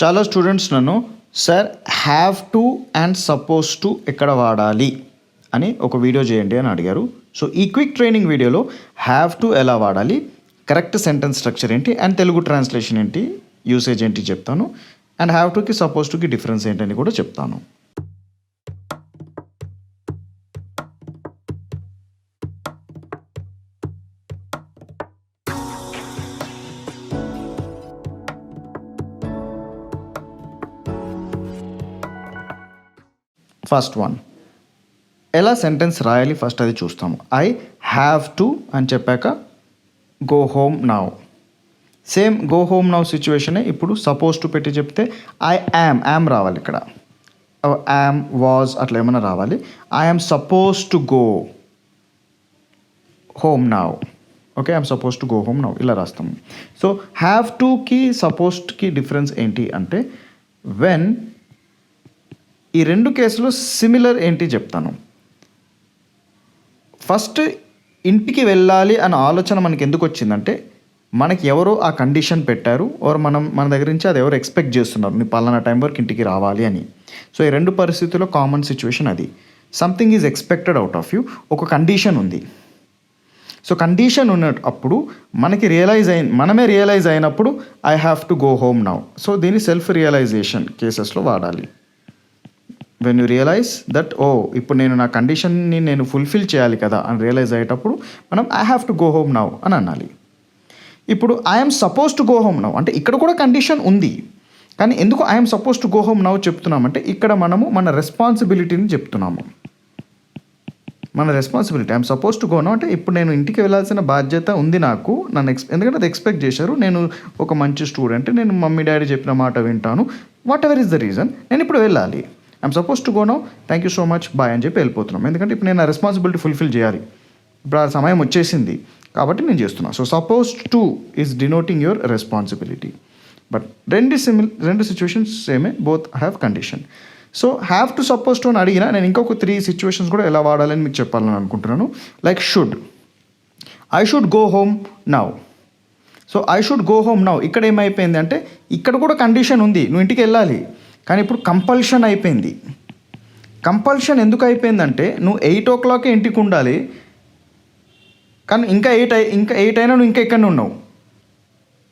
చాలా స్టూడెంట్స్ నన్ను sir have to and suppose to ఎక్కడ వాడాలి అని ఒక వీడియో చేయండి అని అడిగారు. సో ఈ క్విక్ ట్రైనింగ్ వీడియోలో హ్యావ్ టు ఎలా వాడాలి, కరెక్ట్ సెంటెన్స్ స్ట్రక్చర్ ఏంటి అండ్ తెలుగు ట్రాన్స్లేషన్ ఏంటి, యూసేజ్ ఏంటి చెప్తాను. అండ్ హ్యావ్ టుకి సపోజ్ టుకి డిఫరెన్స్ ఏంటని కూడా చెప్తాను. ఫస్ట్ వన్, ఎలా సెంటెన్స్ రాయాలి ఫస్ట్ అది చూస్తాము. ఐ హ్యావ్ టు అని చెప్పాక go home now. Same go home now సిచ్యువేషనే ఇప్పుడు సపోజ్ టు పెట్టి చెప్తే ఐ యామ్ రావాలి. ఇక్కడ యామ్ వాజ్ అట్లా ఏమైనా రావాలి. I am suppose to go home now. Okay, I'm suppose to go home now ఇలా రాస్తాము. సో హ్యావ్ టుకి సపోజ్కి డిఫరెన్స్ ఏంటి అంటే వెన్ ఈ రెండు కేసులో సిమిలర్ ఏంటి చెప్తాను. ఫస్ట్ ఇంటికి వెళ్ళాలి అన్న ఆలోచన మనకి ఎందుకు వచ్చిందంటే మనకి ఎవరో ఆ కండిషన్ పెట్టారు ఓర్ మన దగ్గర నుంచి అది ఎవరు ఎక్స్పెక్ట్ చేస్తున్నారు, నీ పలానా టైం వరకు ఇంటికి రావాలి అని. సో ఈ రెండు పరిస్థితుల్లో కామన్ సిచ్యువేషన్ అది. Something is expected out of you, ఒక కండిషన్ ఉంది. సో కండిషన్ ఉన్నప్పుడు మనమే రియలైజ్ అయినప్పుడు I have to go home now. So దీన్ని సెల్ఫ్ రియలైజేషన్ కేసెస్లో వాడాలి. వెన్ యూ రియలైజ్ దట్ ఇప్పుడు నేను నా కండిషన్ని నేను ఫుల్ఫిల్ చేయాలి కదా అని రియలైజ్ అయ్యేటప్పుడు మనం I have to go home now అని అనాలి. ఇప్పుడు I'm suppose to go home now అంటే ఇక్కడ కూడా కండిషన్ ఉంది, కానీ ఎందుకు I'm suppose to go home now చెప్తున్నామంటే ఇక్కడ మనము మన రెస్పాన్సిబిలిటీని చెప్తున్నాము. మన responsibility I'm suppose to go now అంటే ఇప్పుడు నేను ఇంటికి వెళ్ళాల్సిన బాధ్యత ఉంది నాకు, ఎందుకంటే అది ఎక్స్పెక్ట్ చేశారు, నేను ఒక మంచి స్టూడెంట్, నేను మమ్మీ డాడీ చెప్పిన మాట వింటాను, whatever is the reason, నేను ఇప్పుడు వెళ్ళాలి. I'm suppose to go now, thank you so much, bye అని చెప్పి వెళ్ళిపోతున్నాం. ఎందుకంటే ఇప్పుడు నేను ఆ రెస్పాన్సిబిలిటీ ఫుల్ఫిల్ చేయాలి, ఇప్పుడు ఆ సమయం వచ్చేసింది కాబట్టి నేను చేస్తున్నాను. So suppose to is denoting your responsibility. But రెండు సిచ్యువేషన్స్ సేమే, both have condition. So have to suppose to అని అడిగినా నేను ఇంకొక 3 సిచ్యువేషన్స్ కూడా ఎలా వాడాలని మీకు చెప్పాలని అనుకుంటున్నాను. Like should, I should go home now. So I should go home now ఇక్కడ ఏమైపోయింది అంటే ఇక్కడ కూడా కండిషన్ ఉంది, నువ్వు ఇంటికి వెళ్ళాలి, కానీ ఇప్పుడు కంపల్షన్ అయిపోయింది. కంపల్షన్ ఎందుకు అయిపోయిందంటే నువ్వు 8 o'clock ఇంటికి ఉండాలి, కానీ ఇంకా 8 అయినా నువ్వు ఇంకా ఎక్కడ ఉన్నావు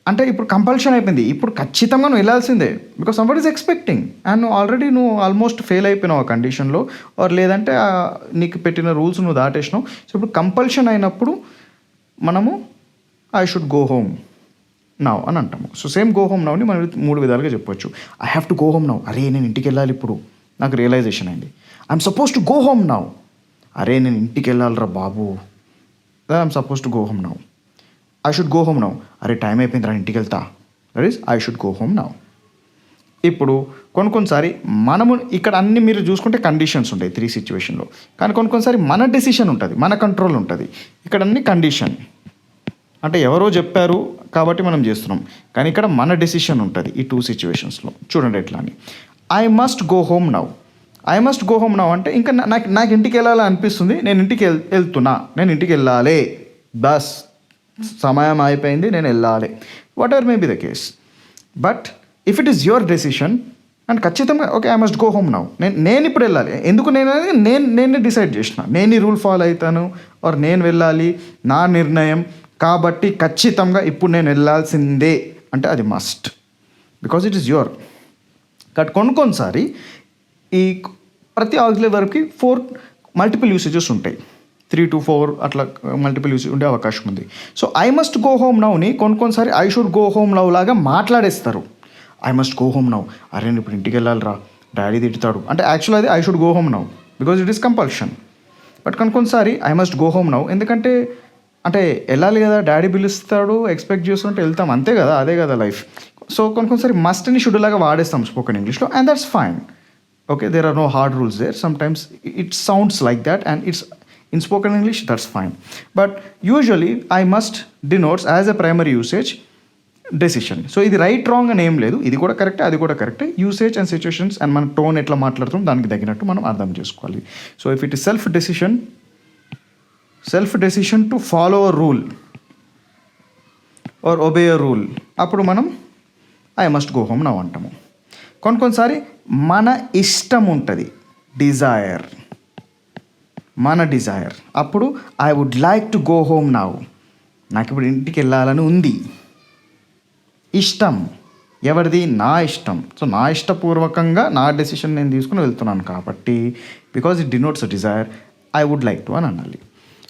అంటే ఇప్పుడు కంపల్షన్ అయిపోయింది. ఇప్పుడు ఖచ్చితంగా నువ్వు వెళ్ళాల్సిందే, because somebody is expecting and నువ్వు ఆల్మోస్ట్ ఫెయిల్ అయిపోయినావు ఆ కండిషన్లో, ఆర్ లేదంటే నీకు పెట్టిన రూల్స్ నువ్వు దాటేసినావు. సో ఇప్పుడు కంపల్షన్ అయినప్పుడు మనము I should go home now అని అంటాము. సో సేమ్ గో హోమ్ నౌని మనం 3 విధాలుగా చెప్పొచ్చు. I have to go home now, అరే నేను ఇంటికి వెళ్ళాలి, ఇప్పుడు నాకు రియలైజేషన్ అయింది. I'm suppose to go home now, అరే నేను ఇంటికి వెళ్ళాలిరా బాబు, I'm suppose to go home now. I should go home now, అరే టైం అయిపోయింది రా ఇంటికి వెళ్తా, that is I should go home now. ఇప్పుడు కొన్నిసారి మనము ఇక్కడ అన్ని మీరు చూసుకుంటే కండిషన్స్ ఉంటాయి 3 సిచ్యువేషన్లో, కానీ కొన్నిసారి మన డెసిషన్ ఉంటుంది, మన కంట్రోల్ ఉంటుంది. ఇక్కడ అన్ని కండిషన్ అంటే ఎవరో చెప్పారు కాబట్టి మనం చేస్తున్నాం, కానీ ఇక్కడ మన డెసిషన్ ఉంటుంది ఈ 2 సిచ్యువేషన్స్లో. చూడండి ఎట్లా అని. I must go home now. I must go home now అంటే ఇంకా నాకు ఇంటికి వెళ్ళాలని అనిపిస్తుంది, నేను ఇంటికి వెళ్తున్నా, నేను ఇంటికి వెళ్ళాలి, బస్ సమయం అయిపోయింది, నేను వెళ్ళాలి, whatever may be the case. But if it is your decision and ఖచ్చితంగా okay I must go home now, నేను ఇప్పుడు వెళ్ళాలి, ఎందుకు నేను డిసైడ్ చేసిన, నేను ఈ రూల్ ఫాలో అవుతాను ఆర్ నేను వెళ్ళాలి, నా నిర్ణయం కాబట్టి ఖచ్చితంగా ఇప్పుడు నేను వెళ్ళాల్సిందే అంటే అది must, because it is your. బట్ కొన్నిసారి ఈ ప్రతి ఆక్సిలరీ వర్బ్కి 4 మల్టిపుల్ యూసేజెస్ ఉంటాయి, 3 to 4 అట్లా మల్టిపుల్ యూసేజ్ ఉండే అవకాశం ఉంది. So I must go home నౌని కొన్నిసారి I should go home now లాగా మాట్లాడేస్తారు. I must go home now, అరే నేను ఇప్పుడు ఇంటికి వెళ్ళాలిరా, డాడీ తిడతాడు అంటే యాక్చువల్ అది I should go home now because it is compulsion. బట్ కొన్నిసారి I must go home now ఎందుకంటే అంటే వెళ్ళాలి కదా, డాడీ పిలుస్తాడు, ఎక్స్పెక్ట్ చేస్తుంటే వెళ్తాం, అంతే కదా, అదే కదా లైఫ్. సో కొన్నిసారి మస్ట్ని షుడ్ లాగా వాడేస్తాం స్పోకెన్ ఇంగ్లీష్లో, and that's fine. Okay, there are no hard rules there, some times it sounds like that and it's in spoken English, that's fine. But usually I must denotes as a primary usage decision. So ఇది right wrong అని ఏం లేదు, ఇది కూడా కరెక్టే అది కూడా కరెక్టే. యూసేజ్ అండ్ సిచ్యువేషన్స్ అండ్ మన టోన్ ఎట్లా మాట్లాడుతాం దానికి తగినట్టు మనం అర్థం చేసుకోవాలి. So if it is self decision to follow a rule or obey a rule, అప్పుడు మనం I must go home now అంటాము. కొన్నిసారి మన ఇష్టం ఉంటుంది, డిజైర్, మన డిజైర్. అప్పుడు I would like to go home now, నాకు ఇప్పుడు ఇంటికి వెళ్ళాలని ఉంది. ఇష్టం ఎవరిది? నా ఇష్టం. సో నా ఇష్టపూర్వకంగా నా డెసిషన్ నేను తీసుకుని వెళ్తున్నాను కాబట్టి because it denotes a desire, I would like to అని అనాలి.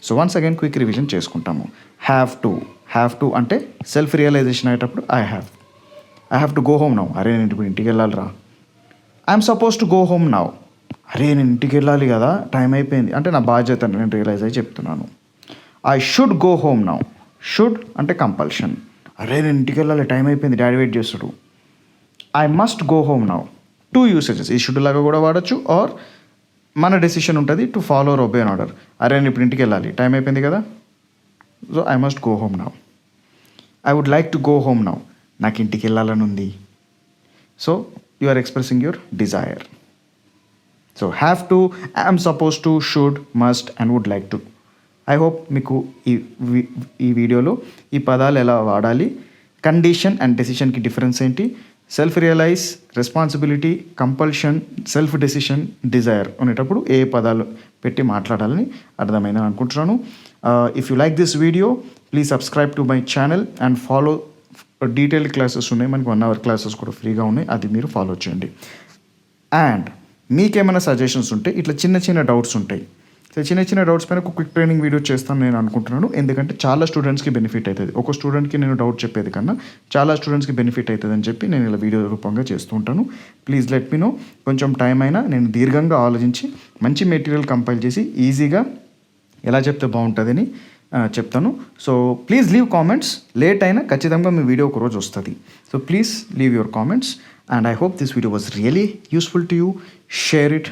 So once again quick revision చేసుకుంటాము. హ్యావ్ టు అంటే సెల్ఫ్ రియలైజేషన్ అయ్యేటప్పుడు I have to go home now, అరే నేను ఇప్పుడు ఇంటికి వెళ్ళాలిరా. I'm suppose to go home now, అరే నేను ఇంటికి వెళ్ళాలి కదా, టైం అయిపోయింది అంటే నా బాధ్యత నేను రియలైజ్ అయ్యి చెప్తున్నాను. I should go home now, should అంటే కంపల్షన్, అరే నేను ఇంటికి వెళ్ళాలి టైం అయిపోయింది డాడీ వెయిట్ చేస్తాడు. I must go home now, two usages, ఈ షుడ్ లాగా కూడా వాడచ్చు. ఆర్ మన డెసిషన్ ఉంటుంది to follow or obey an order, అరే నేను ఇప్పుడు ఇంటికి వెళ్ళాలి టైం అయిపోయింది కదా, so I must go home now. I would like to go home now, నాకు ఇంటికి వెళ్ళాలని ఉంది. So you are expressing your desire. So have to, I'm suppose to, should, must and would like to. I hope మీకు ఈ వీడియోలో ఈ పదాలు ఎలా వాడాలి, కండిషన్ అండ్ డెసిషన్కి డిఫరెన్స్ ఏంటి, self realize, responsibility, compulsion, self decision, desire అనేటప్పుడు ఏ పదాలు పెట్టి మాట్లాడాలని అర్థమైందని అనుకుంటున్నాను. If you like this video please subscribe to my channel and follow. Detailed classes ఉన్నాయి, మనకి 1 hour క్లాసెస్ కూడా ఫ్రీగా ఉన్నాయి, అది మీరు ఫాలో చేయండి. అండ్ మీకేమైనా సజెషన్స్ ఉంటే, ఇట్లా చిన్న డౌట్స్ ఉంటాయి, సో చిన్న డౌట్స్ పైన ఒక క్విక్ ట్రైనింగ్ వీడియో చేస్తాను నేను అనుకుంటున్నాను. ఎందుకంటే చాలా స్టూడెంట్స్కి బెనిఫిట్ అవుతుంది. ఒక స్టూడెంట్కి నేను డౌట్ చెప్పేది కన్నా చాలా స్టూడెంట్స్కి బెనిఫిట్ అవుతుంది అని చెప్పి నేను ఇలా వీడియో రూపంగా చేస్తూ ఉంటాను. Please let me know. కొంచెం టైం అయినా నేను దీర్ఘంగా ఆలోచించి మంచి మెటీరియల్ కంపైల్ చేసి ఈజీగా ఎలా చెప్తే బాగుంటుందని చెప్తాను. So please leave comments. Late అయినా ఖచ్చితంగా మీ వీడియో ఒకరోజు వస్తుంది. So please leave your comments and I hope this video was really useful to you. Share it.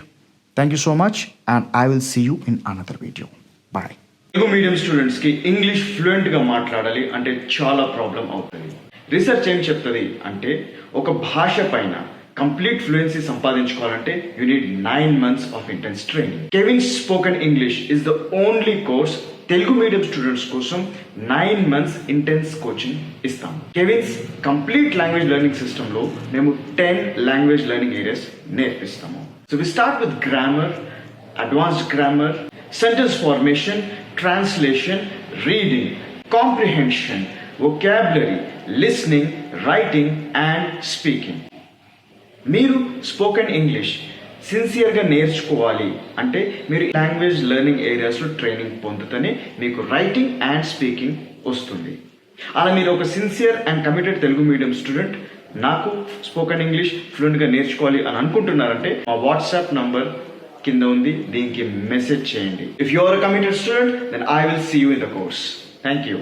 Thank you so much and I will see you in another video. Bye. Telugu medium స్టూడెంట్స్కి English ఫ్లూయెంట్గా మాట్లాడాలి అంటే చాలా problem అవుతుంది. Research ఏం చెప్తుంది అంటే ఒక భాష పైన కంప్లీట్ ఫ్లూయెన్సీ సంపాదించుకోవాలంటే you need 9 months of intense training. Kevin's spoken English is the only course Telugu medium students కోసం 9 months ఇంటెన్స్ కోచింగ్ ఇస్తాం. కెవిన్స్ కంప్లీట్ లాంగ్వేజ్ లెర్నింగ్ సిస్టంలో మేము 10 లాంగ్వేజ్ లెర్నింగ్ ఏరియాస్ నేర్పిస్తాము. So we start with grammar, advanced grammar, sentence formation, translation, reading, comprehension, vocabulary, listening, writing and speaking. మీరు spoken English సిన్సియర్గా నేర్చుకోవాలి అంటే మీరు లాంగ్వేజ్ లెర్నింగ్ ఏరియాస్లో ట్రైనింగ్ పొందుతూనే మీకు రైటింగ్ అండ్ స్పీకింగ్ వస్తుంది. అలా మీరు ఒక sincere and committed Telugu medium student నాకు స్పోకెన్ ఇంగ్లీష్ ఫ్లూయెంట్గా నేర్చుకోవాలి అని అనుకుంటున్నారంటే మా వాట్సాప్ నంబర్ కింద ఉంది, దీనికి మెసేజ్ చేయండి. If you are a committed student then I will see you in the course. Thank you.